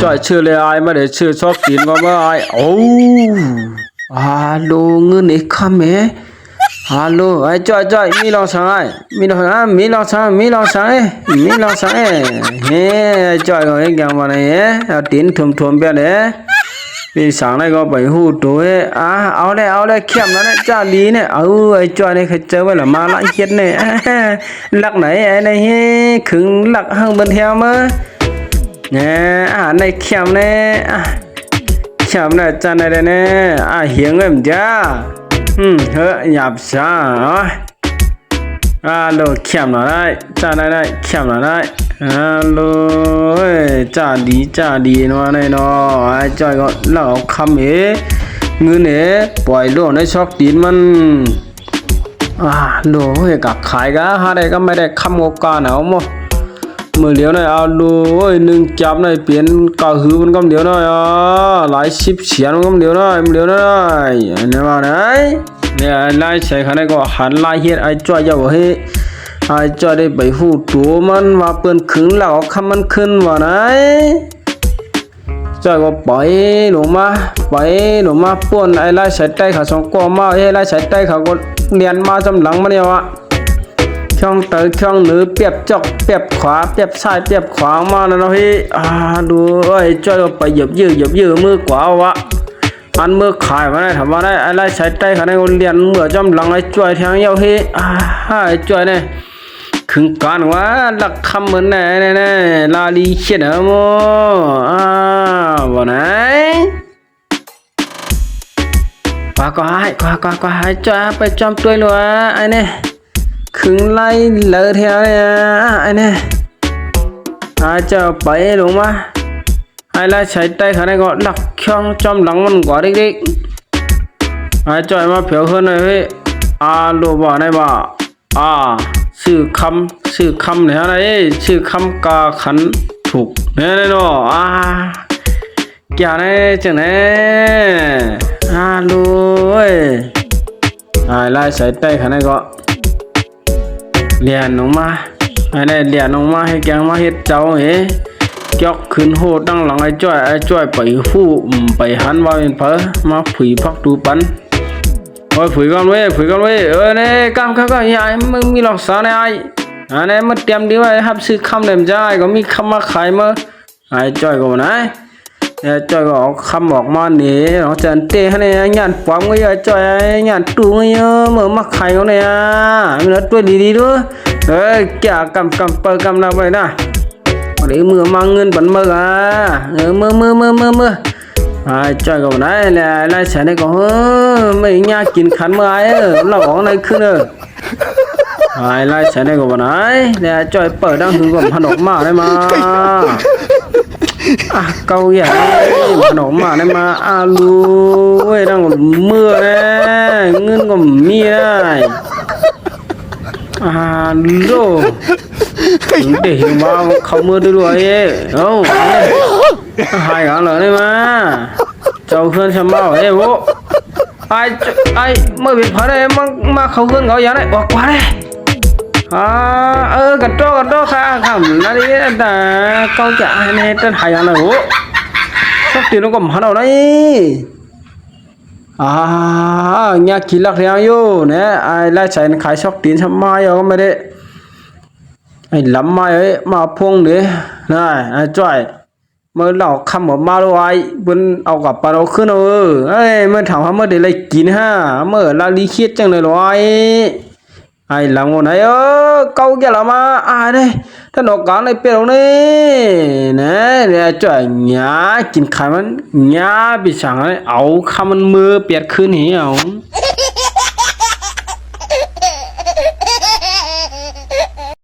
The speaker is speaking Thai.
จ่อยชื่อเลยไอ้ไม่ได้ชื่อชอบกินก็ไม่ไอ้โอ้ฮัลโหลเงินไอ้คำเอ๋ฮัลโหลไอ้จ่อยมีลองสั่งไอ้มีลองสั่งมีลองสั่งมีลองสั่งเอ้มีลองสั่งเอ้เฮ้จ่อยก็ไอ้ยังวันนี้เอาตีนทุ่มๆไปเลยพี่สั่งอะไรก็ไปหูตัวเอ้เอาเลยเข้มแล้วเนี่ยจ้าลีเนี่ยไอ้จ่อยเนี่ยเคยเจอไว้หรือมาละเฮ็ดเนี่ยหลักไหนไอ้เนี่ยเฮ้ขึงหลักห้างบนเทียมเนี่ยในเข้มเนี่ยเข้มเนี่ยจ้าเนี่ยเหียงเงินจ้าเฮ้ยหยับช้าโลเข้มแล้วได้จ้าได้เข้มแล้วได้โลจ้าดีนัวเนี่ยเนาะไอ้จ้อยก็เล่าคำเงินเนี่ยปล่อยโลในช็อกตีนมันโลกับขายก็หาได้ก็ไม่ได้คำโอกาสเอาหมดมือเดียวหน่อยโลหนึ่งจับหน่อยเปลี่ยนกะหือมันก็เดียวหน่อยหลายสิบเสียนมันก็เดียวหน่อยเนี่ยมาไหนเนี่ยไล่ใช้ขนาดก็หันไล่เฮ็ดไอ้จ้อยจะบอกให้ไอ้จ้อยได้ไปหูตัวมันว่าเปิ้นขึงแล้วคำมันขึ้นว่าไหนจ้อยก็ไปหนูมาป่วนไอ้ไล่ใช้ใต้ขาสองก้อมาไล่ใช้ใต้ขาก็เรียนมาจำหลังมาเนี่ยวะช่องเตยช่องหนือเปียบจอกเปียบขวาเปียบซ้ายเปียบขวามาแล้วนะพี่ดูไอ้จ้อยก็ไปเหยียบยืดมือกว่าวะอันมือขายมาได้ทำมาได้ไอ้ไล่ใช้ใต้ขาในคนเรียนเมื่อจำหลังไอ้จ้อยแทงเย้าพี่ไอ้จ้อยเนี่ยขึงการว่าหลักคำเหมือนแน่ลาลีเขียนโมวันไหนกว่าให้จ้าไปจอมตัวเลยไอ้เนี่ยขึงไล่เลอะเทียวเนี่ยไอ้เนี่ยเจ้าไปลงมาไอ้ไล่ใช้ใต้ขาในก็หลักช่องจอมหลังมันกว่าเด็กๆไอ้จ้อยมาเผียวขึ้นเลยพี่รู้บ่ได้บ่ชื่อคำเนี่ยอะไรชื่อคำกาขันถูกเนี่ยเนาะแกเนี่ยจังเนี่ยรู้ไล่ใส่ใต้ขันก็เรียนลงมาไอ้เรียนลงมาให้แกงมาเฮ็ดเจ้าจอกขึ้นโหดตั้งหลังไอ้จ้อยไปฟู่ไปหันว่าเป็นเพอมาผีพักดูปันฝืนกันเว้ยเนี่ยกำยายมึงมีหลอกสารไอ้เนี่ยมันเตรียมดีไว้ครับซื้อคำเดิมจ้าก็มีคำมาขายมาไอ้จ้อยก็ไหนเนี่ยจ้อยก็เอาคำออกมาเนี่ยเราจะเตะให้เนี่ยงานปั๊มก็เยอะจ้อยงานตู้ก็เยอะเมื่อมาขายเขาเนี่ยมันตัวดีด้วยแกกำเปิดกำนับไปนะเดี๋ยวมือมาเงินปันมือมือจ้อยก็ไหนเนี่ยไล่ใช้เนี่ยก็ไม่ยากกินขันเมื่อเราออกในคืนไล่ใช้เนี่ยก็ไหนเนี่ยจ้อยเปิดดังถึงกับผนกมาได้มาเกาใหญ่ผนกมาได้มาลูดังเมื่อเงินก็มีได้โลเดี๋ยวมาเขามือด้วยหายกันเลยได้มาเจ้าเพื่อนฉันมาโว้ไอ้เมื่อเป็นพระได้มาเขาเพื่อนเขาอย่างไรบอกว่าเลยกันโตค่ะคำนั่นนี่แต่เขาจะให้ท่านหายกันเลยโว้สักทีนึงก็มาเอาได้เนี่ยกินหลักเรียงอยู่เนี่ยไอ้ไล่ใช้ขายช็อกตีนทำไมก็ไม่ได้ไอ้ลำมามาพวงเนี่ยนะไอ้จ้อยเมื่อเราคำออกมาแล้วไอ้บนเอากับปลาเราขึ้นเมื่อถามว่าเมื่อเดี๋ยวไรกินเมื่อลาลีเครียดจังเลยไอ้หลังวันไหนเกาแก่ละมาเนี่ยถ้าหนอกการในเปรี้ยวเนี่ยจ้อยหยากินไข่มันหยาไปสั่งเอาคำมันมือเปียกขึ้นเหรอ